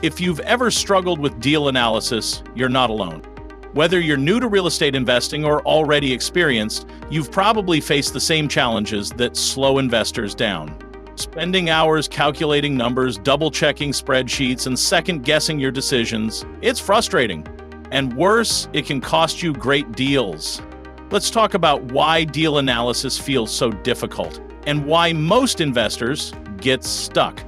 If you've ever struggled with deal analysis, you're not alone. Whether you're new to real estate investing or already experienced, you've probably faced the same challenges that slow investors down. Spending hours calculating numbers, double-checking spreadsheets, and second-guessing your decisions, it's frustrating. And worse, it can cost you great deals. Let's talk about why deal analysis feels so difficult and why most investors get stuck.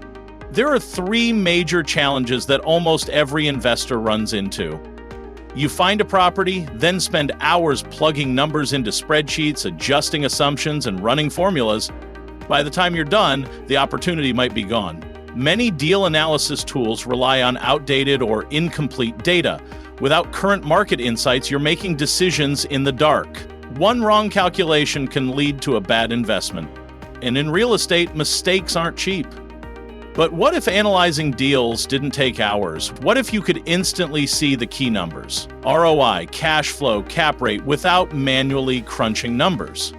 There are three major challenges that almost every investor runs into. You find a property, then spend hours plugging numbers into spreadsheets, adjusting assumptions, and running formulas. By the time you're done, the opportunity might be gone. Many deal analysis tools rely on outdated or incomplete data. Without current market insights, you're making decisions in the dark. One wrong calculation can lead to a bad investment. And in real estate, mistakes aren't cheap. But what if analyzing deals didn't take hours? What if you could instantly see the key numbers? ROI, cash flow, cap rate, without manually crunching numbers.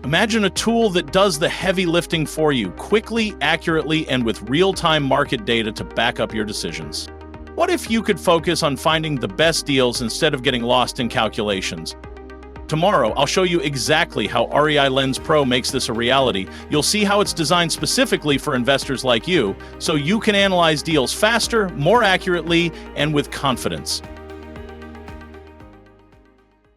Imagine a tool that does the heavy lifting for you, quickly, accurately, and with real-time market data to back up your decisions. What if you could focus on finding the best deals instead of getting lost in calculations? Tomorrow, I'll show you exactly how REI Lens Pro makes this a reality. You'll see how it's designed specifically for investors like you, so you can analyze deals faster, more accurately, and with confidence.